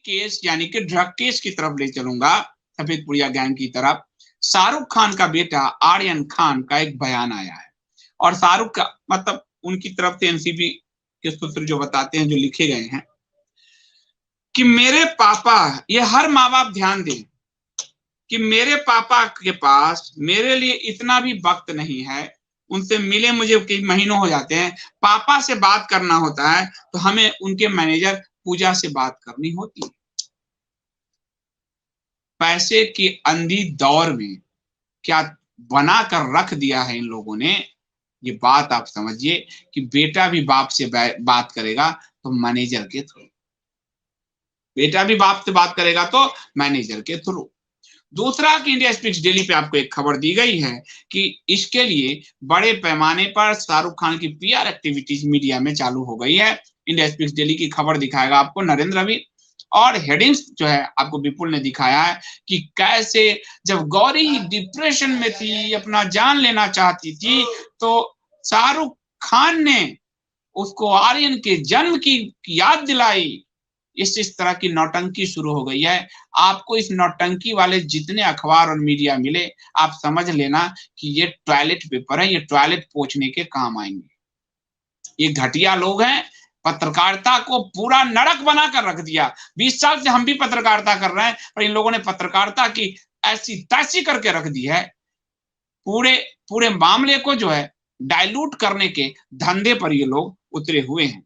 Case यानी कि drug case की तरफ ले चलूंगा, सफेदपुरिया गैंग की तरफ। शाहरुख खान का बेटा आर्यन खान का एक बयान आया है, और शाहरुख का मतलब उनकी तरफ से एनसीबी के सूत्र जो बताते हैं, जो लिखे गए हैं कि मेरे पापा, ये हर माँ बाप ध्यान दें कि मेरे पापा के पास मेरे लिए इतना भी वक्त नहीं है, उनसे मिले मुझे कई महीनों हो जाते हैं, पापा से बात करना होता है तो हमें उनके मैनेजर पूजा से बात करनी होती है। पैसे की अंधी दौर में क्या बना कर रख दिया है इन लोगों ने, ये बात आप समझिए कि बेटा भी बाप से बात करेगा तो मैनेजर के थ्रू, बेटा भी बाप से बात करेगा तो मैनेजर के थ्रू। दूसरा कि इंडिया स्पीक्स डेली पे आपको एक खबर दी गई है कि इसके लिए बड़े पैमाने पर शाहरुख खान की पीआर एक्टिविटीज मीडिया में चालू हो गई है। इंडिया स्पीक्स डेली की खबर दिखाएगा आपको नरेंद्र रवि, और हेडिंग्स जो है आपको विपुल ने दिखाया है कि कैसे जब गौरी डिप्रेशन में थी, अपना जान लेना चाहती थी, तो शाहरुख खान ने उसको आर्यन के जन्म की याद दिलाई। इस तरह की नौटंकी शुरू हो गई है। आपको इस नौटंकी वाले जितने अखबार और मीडिया मिले, आप समझ लेना कि ये टॉयलेट पेपर है, ये टॉयलेट पोंछने के काम आएंगे। ये घटिया लोग हैं, पत्रकारिता को पूरा नरक बनाकर रख दिया। 20 साल से हम भी पत्रकारिता कर रहे हैं, पर इन लोगों ने पत्रकारिता की ऐसी तैसी करके रख दी है। पूरे पूरे मामले को जो है डाइल्यूट करने के धंधे पर ये लोग उतरे हुए हैं।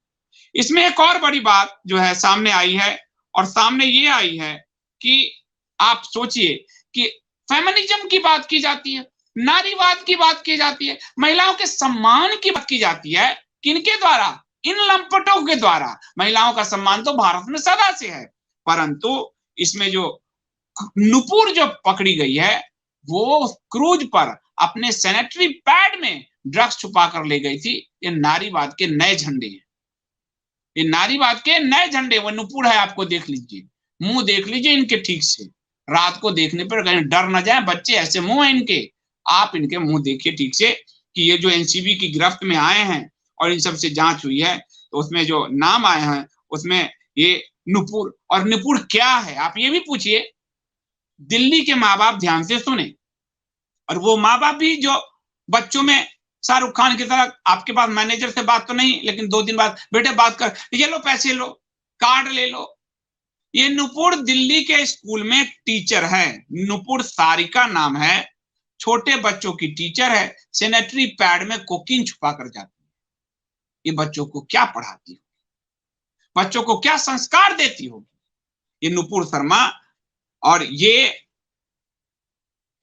इसमें एक और बड़ी बात जो है सामने आई है, और सामने ये आई है कि आप सोचिए कि फेमिनिज्म की बात की जाती है, नारीवाद की बात की जाती है, महिलाओं के सम्मान की बात की जाती है। किनके द्वारा? इन लंपटों के द्वारा। महिलाओं का सम्मान तो भारत में सदा से है, परंतु इसमें जो नुपुर जो पकड़ी गई है, वो क्रूज पर अपने सैनिटरी पैड में ड्रग्स छुपा कर ले गई थी। ये नारीवाद के नए झंडे हैं, ये नारीवाद के नए झंडे। वो नुपुर है, आपको देख लीजिए, मुंह देख लीजिए इनके ठीक से, रात को देखने पर कहीं डर न जाए बच्चे, ऐसे मुंह है इनके। आप इनके मुंह देखिए ठीक से कि ये जो एनसीबी की गिरफ्त में आए हैं और इन सब से जांच हुई है, तो उसमें जो नाम आए हैं उसमें ये नुपुर, और नुपुर क्या है आप ये भी पूछिए। दिल्ली के माँ बाप ध्यान से सुने, और वो माँ बाप भी जो बच्चों में शाहरुख खान की तरह, आपके पास मैनेजर से बात तो नहीं, लेकिन 2 दिन बाद बेटे बात कर, ये लो पैसे लो, कार्ड ले लो। ये नुपुर दिल्ली के स्कूल में टीचर है, नुपुर सारिका नाम है, छोटे बच्चों की टीचर है। सैनिटरी पैड में कोकीन छुपा कर जाती है। ये बच्चों को क्या पढ़ाती होगी, बच्चों को क्या संस्कार देती होगी ये नुपुर शर्मा। और ये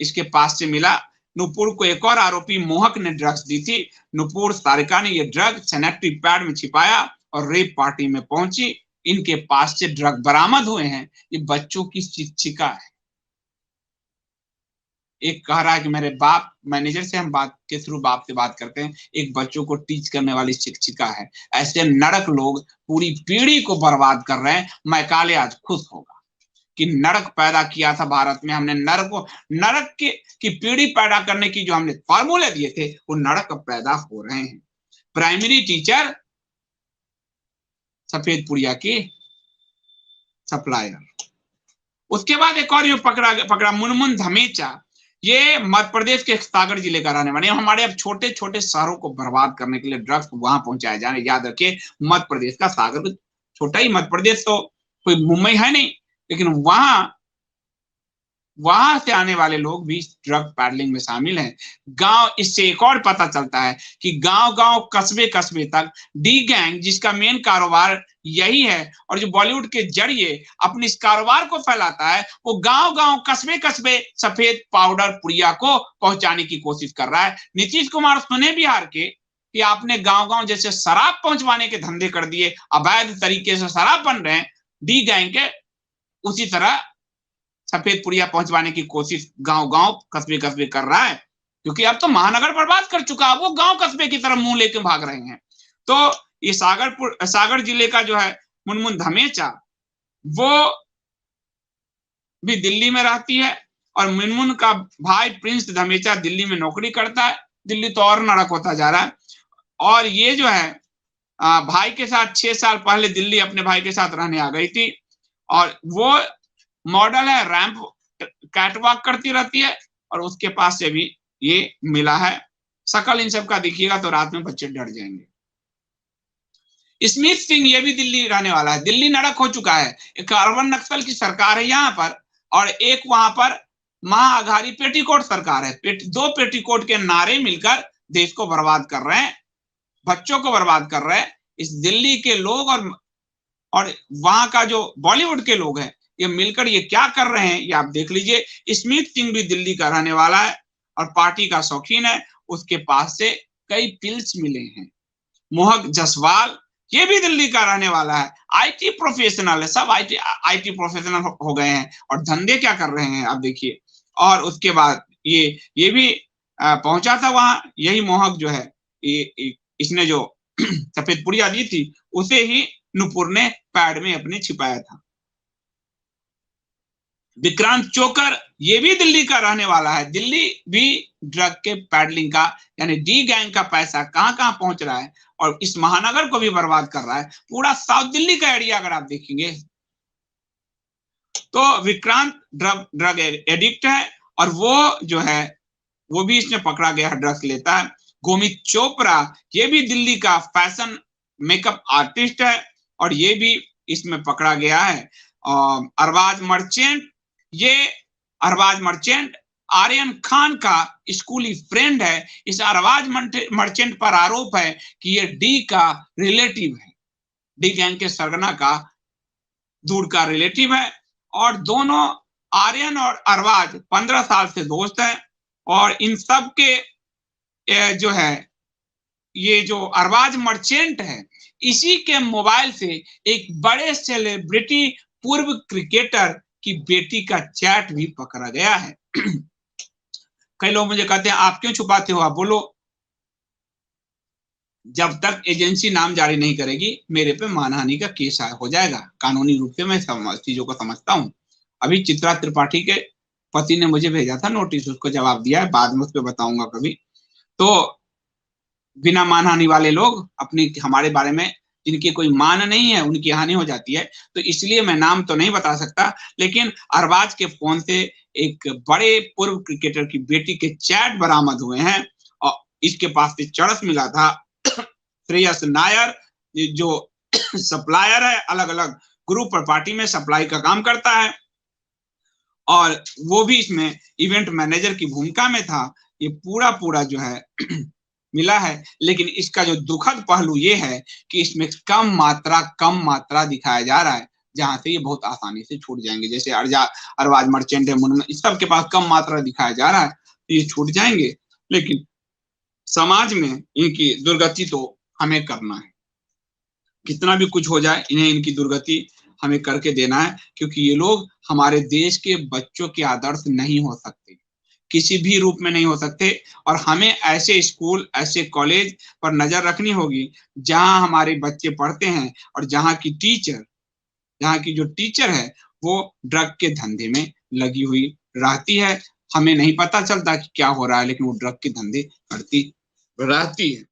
इसके पास से मिला, नुपुर को एक और आरोपी मोहक ने ड्रग्स दी थी। नुपुर सारिका ने यह ड्रग सैनिटरी पैड में छिपाया और रेप पार्टी में पहुंची। इनके पास से ड्रग बरामद हुए हैं। ये बच्चों की शिक्षिका है। एक कह रहा है कि मेरे बाप, मैनेजर से हम बात के थ्रू बाप से बात करते हैं, एक बच्चों को टीच करने वाली शिक्षिका है। ऐसे नरक लोग पूरी पीढ़ी को बर्बाद कर रहे हैं। मैकाले आज खुश होगा कि नरक पैदा किया था भारत में हमने। नरक की पीढ़ी पैदा करने की जो हमने फार्मूले दिए थे, वो नरक पैदा हो रहे हैं। प्राइमरी टीचर सफेदपुरिया की सप्लायर। उसके बाद एक और जो पकड़ा मुनमुन धमेचा। ये मध्य प्रदेश के सागर जिले का रहने वाले। हमारे अब छोटे छोटे शहरों को बर्बाद करने के लिए ड्रग्स वहां पहुंचाए जाने। याद रखिए, मध्य प्रदेश का सागर छोटा ही मध्य प्रदेश, तो कोई मुंबई है नहीं, लेकिन वहां से आने वाले लोग भी ड्रग पैडलिंग में शामिल हैं। गांव, इससे एक और पता चलता है कि गांव गांव कस्बे कस्बे तक डी गैंग, जिसका मेन कारोबार यही है और जो बॉलीवुड के जरिए अपने इस कारोबार को फैलाता है, वो गांव गांव कस्बे कस्बे सफेद पाउडर पुड़िया को पहुंचाने की कोशिश कर रहा है। नीतीश कुमार सुने बिहार के कि आपने गांव गांव जैसे शराब पहुंचवाने के धंधे कर दिए, अवैध तरीके से शराब बन रहे हैं डी गैंग के, उसी तरह सफेद पुड़िया पहुंचवाने की कोशिश गांव गांव कस्बे कस्बे कर रहा है। क्योंकि अब तो महानगर बर्बाद कर चुका है, वो गांव कस्बे की तरफ मुंह लेके भाग रहे हैं। तो ये सागर जिले का जो है मुनमुन धमेचा, वो भी दिल्ली में रहती है, और मुनमुन का भाई प्रिंस धमेचा दिल्ली में नौकरी करता है। दिल्ली तो और नरक होता जा रहा है। और ये जो है भाई के साथ 6 साल पहले दिल्ली अपने भाई के साथ रहने आ गई थी, और वो मॉडल है, रैंप कैटवॉक करती रहती है और उसके पास से भी ये मिला है। शकल इन सब का देखिएगा तो रात में बच्चे डर जाएंगे। स्मिथ सिंह ये भी दिल्ली रहने वाला है। दिल्ली नरक हो चुका है, एक अर्बन नक्सल की सरकार है यहाँ पर, और एक वहां पर महाअघारी पेटीकोट सरकार है। दो पेटीकोट के नारे मिलकर देश को बर्बाद कर रहे हैं, बच्चों को बर्बाद कर रहे हैं। इस दिल्ली के लोग और वहां का जो बॉलीवुड के लोग हैं, ये मिलकर ये क्या कर रहे हैं ये आप देख लीजिए। स्मिथ सिंह भी दिल्ली का रहने वाला है और पार्टी का शौकीन है, उसके पास से कई पिल्स मिले हैं। मोहक जसवाल ये भी दिल्ली का रहने वाला है, आईटी प्रोफेशनल है, सब आईटी प्रोफेशनल हो गए हैं और धंधे क्या कर रहे हैं आप देखिए। और उसके बाद ये भी पहुंचा था वहां, यही मोहक जो है, इसने जो सफेद पुड़िया दी थी उसे ही नुपुर ने पैड में अपने छिपाया था। विक्रांत चोकर ये भी दिल्ली का रहने वाला है। दिल्ली भी ड्रग के पैडलिंग का यानी डी गैंग का पैसा कहां कहां पहुंच रहा है और इस महानगर को भी बर्बाद कर रहा है। पूरा साउथ दिल्ली का एरिया अगर आप देखेंगे तो विक्रांत ड्रग एडिक्ट है और वो जो है वो भी इसमें पकड़ा गया, ड्रग्स लेता है। गोमित चोपड़ा ये भी दिल्ली का फैशन मेकअप आर्टिस्ट है और ये भी इसमें पकड़ा गया है। अरबाज मर्चेंट आर्यन खान का स्कूली फ्रेंड है। इस अरबाज मर्चेंट पर आरोप है कि ये डी का रिलेटिव है, डी गैंग के सरगना का दूर का रिलेटिव है। और दोनों आर्यन और अरबाज 15 साल से दोस्त हैं और इन सब के जो है ये जो अरबाज मर्चेंट है, इसी के मोबाइल से एक बड़े सेलिब्रिटी पूर्व क्रिकेटर की बेटी का चैट भी पकड़ा गया है। कई लोग मुझे कहते हैं आप क्यों छुपाते हो, आप बोलो। जब तक एजेंसी नाम जारी नहीं करेगी मेरे पे मानहानि का केस हो जाएगा। कानूनी रूप से मैं चीजों को समझता हूँ। अभी चित्रा त्रिपाठी के पति ने मुझे भेजा था नोटिस, उसको जवाब दिया है, बाद में उस पर बताऊंगा कभी। तो बिना मानहानि वाले लोग अपनी हमारे बारे में जिनकी कोई मान नहीं है उनकी हानि हो जाती है, तो इसलिए मैं नाम तो नहीं बता सकता। लेकिन अरबाज के फोन से एक बड़े पूर्व क्रिकेटर की बेटी के चैट बरामद हुए हैं और इसके पास से चरस मिला था। श्रेयस नायर जो सप्लायर है, अलग अलग ग्रुप और पार्टी में सप्लाई का काम करता है और वो भी इसमें इवेंट मैनेजर की भूमिका में था। ये पूरा जो है मिला है। लेकिन इसका जो दुखद पहलू ये है कि इसमें कम मात्रा दिखाया जा रहा है, जहां से ये बहुत आसानी से छूट जाएंगे। जैसे अरबाज मर्चेंट है, इस सब के पास कम मात्रा दिखाया जा रहा है तो ये छूट जाएंगे। लेकिन समाज में इनकी दुर्गति तो हमें करना है, कितना भी कुछ हो जाए इन्हें इनकी दुर्गति हमें करके देना है, क्योंकि ये लोग हमारे देश के बच्चों के आदर्श नहीं हो सकते, किसी भी रूप में नहीं हो सकते। और हमें ऐसे स्कूल ऐसे कॉलेज पर नजर रखनी होगी जहां हमारे बच्चे पढ़ते हैं और जहां की जो टीचर है वो ड्रग के धंधे में लगी हुई रहती है। हमें नहीं पता चलता कि क्या हो रहा है, लेकिन वो ड्रग के धंधे करती रहती है।